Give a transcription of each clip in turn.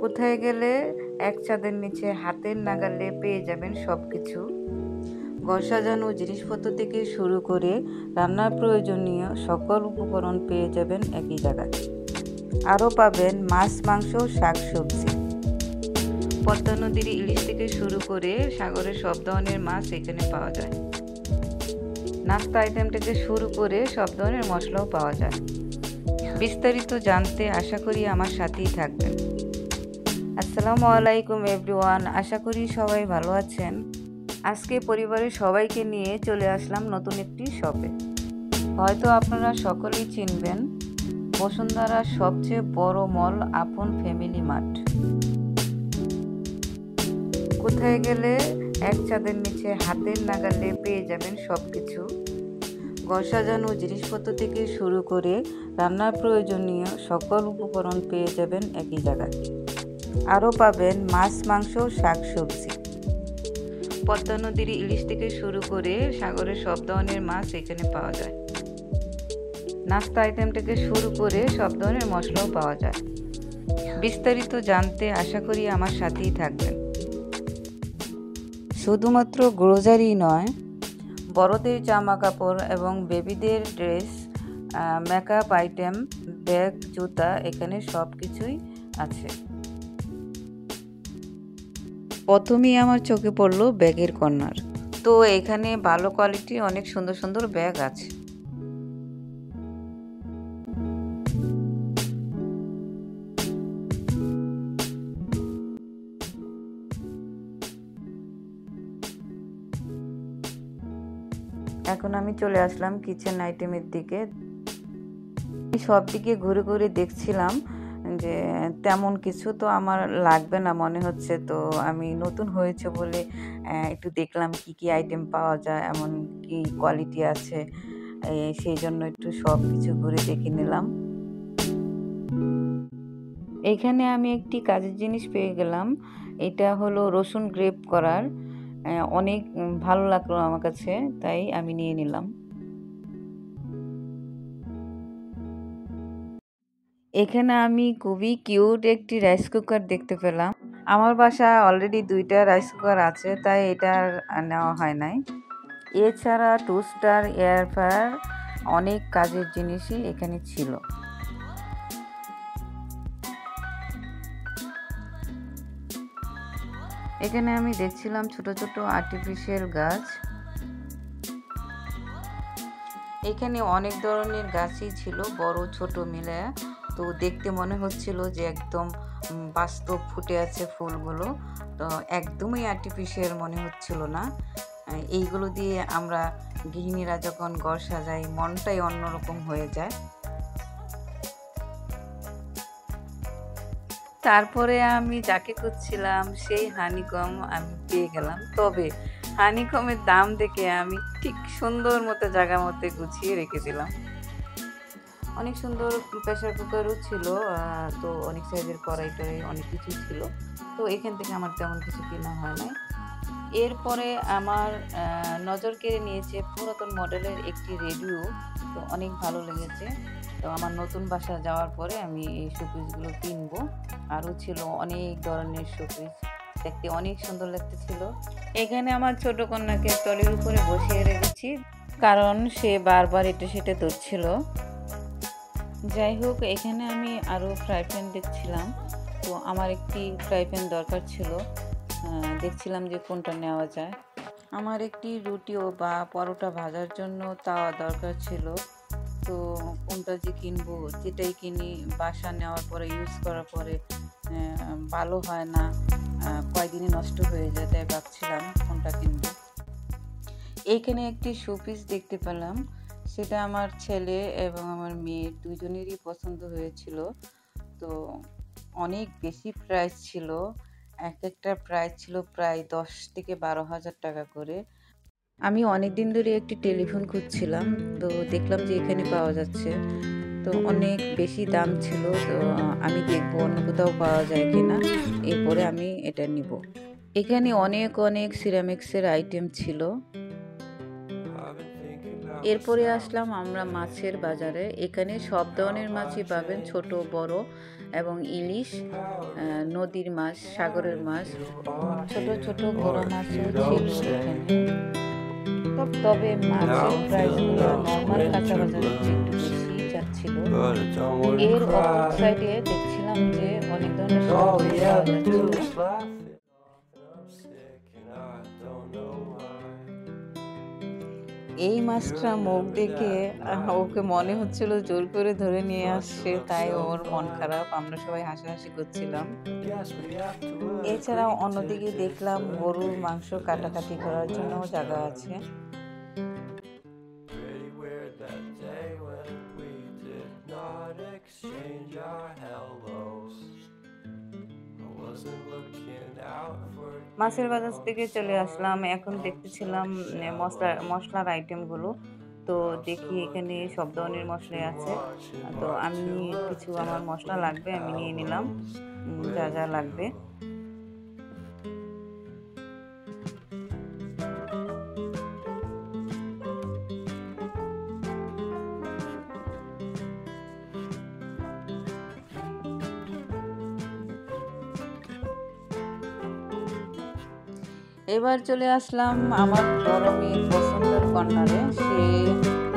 কোথায় গেলে এক ছাদের নিচে হাতের নাগালে পেয়ে যাবেন সবকিছু। ঘর সাজানো জিনিসপত্র থেকে শুরু করে রান্নার প্রয়োজনীয় সকল উপকরণ পেয়ে যাবেন একই জায়গায়। আরও পাবেন মাছ, মাংস, শাকসবজি। পদ্মা নদীর ইলিশ থেকে শুরু করে সাগরের সব ধরনের মাছ এখানে পাওয়া যায়। নাস্তা আইটেম থেকে শুরু করে সব ধরনের মশলাও পাওয়া যায়। বিস্তারিত জানতে আশা করি আমার সাথেই থাকবেন। আসসালামু আলাইকুম এভরিওয়ান, আশা করি সবাই ভালো আছেন। আজকে পরিবারের সবাইকে নিয়ে চলে আসলাম নতুন একটি শপে। হয়তো আপনারা সকলেই চিনবেন বসুন্ধরার সবচেয়ে বড় মল আপন ফ্যামিলি মার্ট। কোথায় গেলে এক ছাদের নিচে হাতের নাগালে পেয়ে যাবেন সবকিছু। ঘর সাজানো জিনিসপত্র থেকে শুরু করে রান্নার প্রয়োজনীয় সকল উপকরণ পেয়ে যাবেন একই জায়গায়। আরও পাবেন মাছ, মাংস, শাকসবজি। পদ্মা নদীর ইলিশ থেকে শুরু করে সাগরের সব ধরনের মাছ এখানে পাওয়া যায়। নাস্তা আইটেম থেকে শুরু করে সব ধরনের মশলাও পাওয়া যায়। বিস্তারিত জানতে আশা করি আমার সাথেই থাকবেন। শুধুমাত্র গ্রোসারি নয়, বড়দের জামা কাপড় এবং বেবিদের ড্রেস, মেকআপ আইটেম, ব্যাগ, জুতা, এখানে সব কিছুই আছে। প্রথমেই আমার চোখে পড়লো ব্যাগের কর্নার। তো এখানে ভালো কোয়ালিটির অনেক সুন্দর সুন্দর ব্যাগ আছে। এখন আমি চলে আসলাম কিচেন আইটেমের দিকে। সব দিকে ঘুরে ঘুরে দেখছিলাম যে তেমন কিছু তো আমার লাগবে না মনে হচ্ছে, তো আমি নতুন হয়েছে বলে একটু দেখলাম কি কি আইটেম পাওয়া যায়, এমন কি কোয়ালিটি আছে, সেই জন্য একটু সব কিছু ঘুরে দেখে নিলাম। এখানে আমি একটি কাজের জিনিস পেয়ে গেলাম। এটা হলো রসুন গ্রেট করার। অনেক ভালো লাগলো আমার কাছে, তাই আমি নিয়ে নিলাম। এখানে আমি খুবই কিউট একটি রাইস কুকার দেখতে পেলাম। আমার বাসায় অলরেডি 2টা রাইস কুকার আছে, তাই এটা আর নেওয়া হয় নাই। এছাড়া টোস্টার, এয়ার ফ্রায়ার, অনেক কাজের জিনিসই এখানে ছিল। এখানে আমি দেখছিলাম ছোট ছোট আর্টিফিশিয়াল গাছ। এখানে অনেক ধরনের গাছই ছিল, বড় ছোট মিলে। তো দেখতে মনে হচ্ছিল যে একদম বাস্তব ফুটে আছে ফুলগুলো, তো একদমই আর্টিফিশিয়াল মনে হচ্ছিল না। এইগুলো দিয়ে আমরা গৃহিণীরা যখন ঘর সাজাই, মনটাই অন্যরকম হয়ে যায়। তারপরে আমি যাকে খুঁজছিলাম সেই হানিকম আমি পেয়ে গেলাম। তবে হানিকমের দাম দেখে আমি ঠিক সুন্দর মতো জায়গা মতো গুছিয়ে রেখে দিলাম। অনেক সুন্দর প্রেসার কুকারও ছিল, তো অনেক সাইজের কড়াই টড়াই অনেক কিছু ছিল। তো এখান থেকে আমার তেমন কিছু কেনা হয় নাই। এরপরে আমার নজর কেড়ে নিয়েছে পুরাতন মডেলের একটি রেডিও। তো অনেক ভালো লেগেছে। তো আমার নতুন বাসা যাওয়ার পরে আমি এই শোপিসগুলো কিনবো। আরও ছিল অনেক ধরনের শোপিস, দেখতে অনেক সুন্দর লাগতেছিল। এখানে আমার ছোট কন্যাকে টলির উপরে বসিয়ে রেখেছি, কারণ সে বারবার এটা সেটা ধরছিল। যাই হোক, এখানে আমি আরও ফ্রাই প্যান দেখছিলাম। তো আমার একটি ফ্রাই প্যান দরকার ছিল, দেখছিলাম যে কোনটা নেওয়া যায়। আমার একটি রুটিও বা পরোটা ভাজার জন্য তাওয়া দরকার ছিল। তো কোনটা যে কিনবো, যেটাই কিনি বাসা নেওয়ার পরে ইউজ করার পরে ভালো হয় না, কয়েকদিনই নষ্ট হয়ে যায়, তাই ভাবছিলাম কোনটা কিনবো। এইখানে একটি শোপিস দেখতে পেলাম, সেটা আমার ছেলে এবং আমার মেয়ে দুজনেরই পছন্দ হয়েছিল। তো অনেক বেশি প্রাইস ছিল, এক একটা প্রাইস ছিল প্রায় 10 থেকে 12,000 টাকা করে। আমি অনেক দিন ধরে একটি টেলিফোন খুঁজছিলাম, তো দেখলাম যে এখানে পাওয়া যাচ্ছে। তো অনেক বেশি দাম ছিল, তো আমি দেখবো অন্য কোথাও পাওয়া যায় কিনা, এরপরে আমি এটা নিব। এখানে অনেক অনেক সিরামিক্সের আইটেম ছিল। এরপরে আসলাম আমরা মাছের বাজারে। এখানে সব ধরনের মাছই পাবেন, ছোট বড়, এবং ইলিশ, নদীর মাছ, সাগরের মাছ, ছোট ছোট বড় মাছও ছিল এখানে। তবে মাছের প্রাইসগুলো নর্মাল কাঁচা বাজারের চেয়ে একটু বেশি যাচ্ছিল। এর অপর সাইডে দেখছিলাম যে অনেক ধরনের সবজি পাওয়া যাচ্ছিল। এই মাছটা মুখ দেখে ওকে মনে হচ্ছিল জোর করে ধরে নিয়ে আসছে, তাই ওর মন খারাপ। আমরা সবাই হাসাহাসি করছিলাম। এছাড়াও অন্যদিকে দেখলাম গরুর মাংস কাটাকাটি করার জন্য জায়গা আছে। মাছের বাজার থেকে চলে আসলাম, এখন দেখতেছিলাম মশলার আইটেমগুলো। তো দেখি এখানে সব ধরনের মশলাই আছে। তো আমি কিছু আমার মশলা লাগবে, আমি নিয়ে নিলাম যা যা লাগবে। এবার চলে আসলাম আমার বড় মেয়ের পছন্দের কর্নারে। সে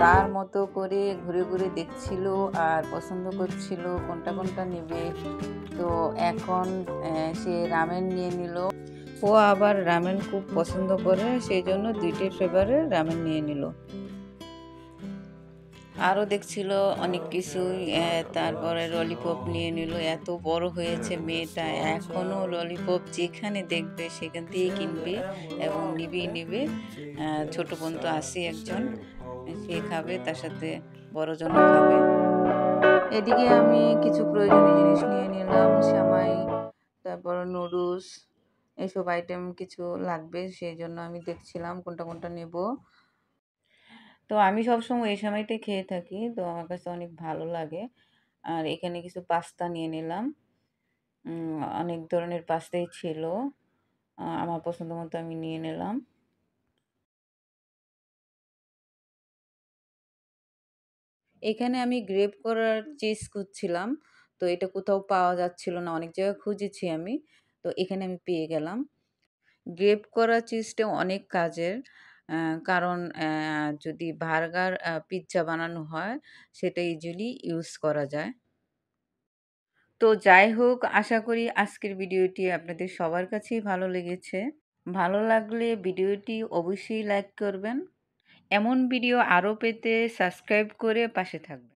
তার মতো করে ঘুরে ঘুরে দেখছিল আর পছন্দ করছিল কোনটা কোনটা নেবে। তো এখন সে রামেন নিয়ে নিল। ও আবার রামেন খুব পছন্দ করে, সেই জন্য 2টি ফ্লেভারের রামেন নিয়ে নিল। আরও দেখছিল অনেক কিছুই, তারপরে ললিপপ নিয়ে নিল। এত বড় হয়েছে মেয়েটা, এখনও ললিপপ যেখানে দেখবে সেখান থেকে কিনবে এবং নিবে। ছোট বোন তো আছে একজন, সে খাবে, তার সাথে বড়জনও খাবে। এদিকে আমি কিছু প্রয়োজনীয় জিনিস নিয়ে নিলাম, সেমাই, তারপর নুডলস, এসব আইটেম কিছু লাগবে, সেই জন্য আমি দেখছিলাম কোনটা কোনটা নেব। তো আমি সবসময় এই সময়টাই খেয়ে থাকি, তো আমার কাছে অনেক ভালো লাগে। আর এখানে কিছু পাস্তা নিয়ে নিলাম। অনেক ধরনের পাস্তাই ছিল, আমার পছন্দ মতো আমি নিয়ে নিলাম। এখানে আমি গ্রেপ করার চিজ খুঁজছিলাম, তো এটা কোথাও পাওয়া যাচ্ছিল না, অনেক জায়গায় খুঁজেছি আমি। তো এখানে আমি পেয়ে গেলাম। গ্রেপ করা চিজটা অনেক কাজের, কারণ যদি বার্গার, পিৎজা বানানো হয় সেটা ইজিলি ইউজ করা যায়। তো যাই হোক, আশা করি আজকের ভিডিওটি আপনাদের সবার কাছেই ভালো লেগেছে। ভালো লাগলে ভিডিওটি অবশ্যই লাইক করবেন। এমন ভিডিও আরও পেতে সাবস্ক্রাইব করে পাশে থাকবেন।